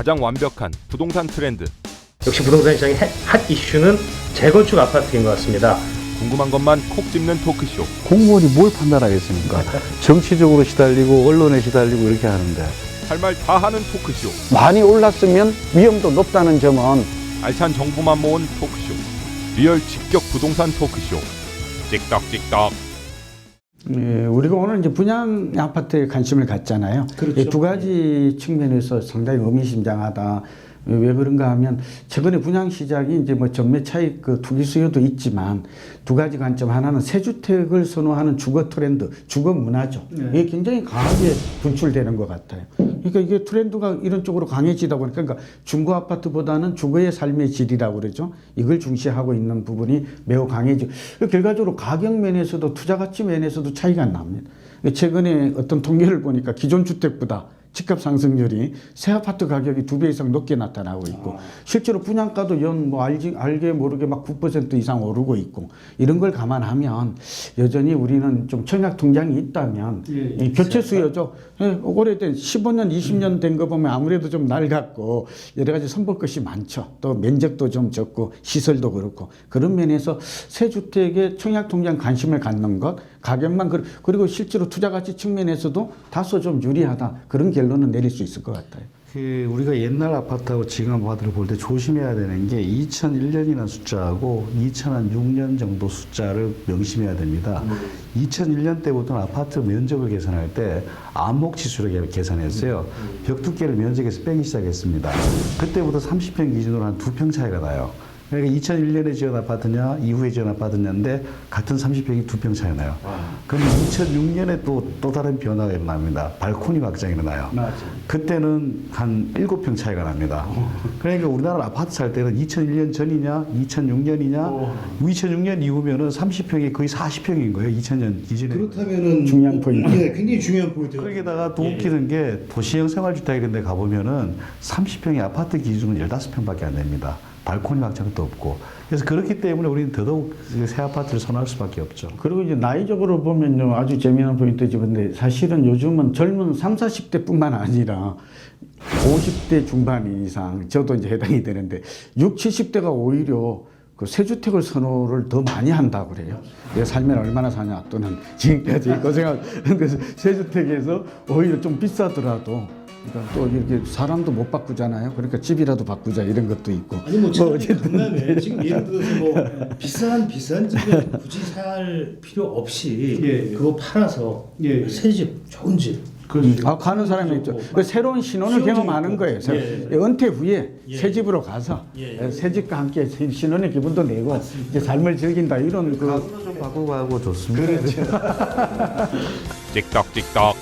가장 완벽한 부동산 트렌드. 역시 부동산 시장의 핫 이슈는 재건축 아파트인 것 같습니다. 궁금한 것만 콕 집는 토크쇼. 공무원이 뭘 판단하겠습니까? 정치적으로 시달리고 언론에 시달리고 이렇게 하는데 할 말 다 하는 토크쇼. 많이 올랐으면 위험도 높다는 점은 알찬 정보만 모은 토크쇼. 리얼 직격 부동산 토크쇼. 찍덕찍덕. 예, 우리가 오늘 이제 분양 아파트에 관심을 갖잖아요. 그렇죠. 두 가지 측면에서 상당히 의미심장하다. 왜 그런가 하면 최근에 분양 시장이 이제 뭐 전매 차익 그 투기 수요도 있지만 두 가지 관점, 하나는 새주택을 선호하는 주거 트렌드, 주거 문화죠. 이게 굉장히 강하게 분출되는 것 같아요. 그러니까 이게 트렌드가 이런 쪽으로 강해지다 보니까, 그러니까 중고 아파트보다는 주거의 삶의 질이라고 그러죠. 이걸 중시하고 있는 부분이 매우 강해지고, 결과적으로 가격 면에서도 투자 가치 면에서도 차이가 납니다. 최근에 어떤 통계를 보니까 기존 주택보다 집값 상승률이 새 아파트 가격이 2배 이상 높게 나타나고 있고, 실제로 분양가도 연 뭐 알게 모르게 막 9% 이상 오르고 있고, 이런 걸 감안하면 여전히 우리는 좀 청약 통장이 있다면 이 교체 수요죠. 오래된 15년, 20년 된 거 보면 아무래도 좀 낡았고 여러 가지 선볼 것이 많죠. 또 면적도 좀 적고 시설도 그렇고, 그런 면에서 새 주택에 청약 통장 관심을 갖는 것, 가격만 그리고 실제로 투자 가치 측면에서도 다소 좀 유리하다, 그런 결론은 내릴 수 있을 것 같아요. 우리가 옛날 아파트하고 지금 아파트를 볼 때 조심해야 되는 게 2001년이라는 숫자하고 2006년 정도 숫자를 명심해야 됩니다. 2001년 때부터는 아파트 면적을 계산할 때 암목지수로 계산했어요. 벽 두께를 면적에서 빼기 시작했습니다. 그때부터 30평 기준으로 한 2평 차이가 나요. 그러니까 2001년에 지은 아파트냐 이후에 지은 아파트냐인데 같은 30평이 2평 차이 나요. 그럼 2006년에 또 다른 변화가 일어납니다. 발코니 확장이 일어나요. 맞아요. 그때는 한 7평 차이가 납니다. 그러니까 우리나라 아파트 살 때는 2001년 전이냐 2006년이냐 2006년 이후면은 30평이 거의 40평인 거예요. 2000년 기준에. 그렇다면은 중요한 포인트. 네, 굉장히 중요한 포인트예요. 거기다가 또 웃기는 게 도시형 생활주택 이런 데 가보면은 30평이 아파트 기준은 15평밖에 안 됩니다. 발코니 확장도 없고. 그래서 그렇기 때문에 우리는 더더욱 새 아파트를 선호할 수밖에 없죠. 그리고 이제 나이적으로 보면요, 아주 재미난 포인트지. 근데 사실은 요즘은 젊은 30, 40대뿐만 아니라 50대 중반 이상, 저도 이제 해당이 되는데 60, 70대가 오히려 그 새주택을 선호를 더 많이 한다고 그래요. 내 살면 얼마나 사냐, 또는 지금까지 고생한 새주택에서 오히려 좀 비싸더라도, 그러니까 또 이렇게 사람도 못 바꾸잖아요. 그러니까 집이라도 바꾸자, 이런 것도 있고. 아니 뭐 어쨌든 강남에 지금 예를 들어서 뭐 비싼 집에 굳이 살 필요 없이 그거 팔아서 새 집, 좋은 집. 가는 사람이 있죠. 그 새로운 신혼을 경험하는 거예요. 은퇴 후에 새 집으로 가서 새 집과 함께 신혼의 기분도 내고 이제 삶을 즐긴다, 이런 가구도 좀 바꾸고 하고 좋습니다. 그렇죠. 찍덕찍덕.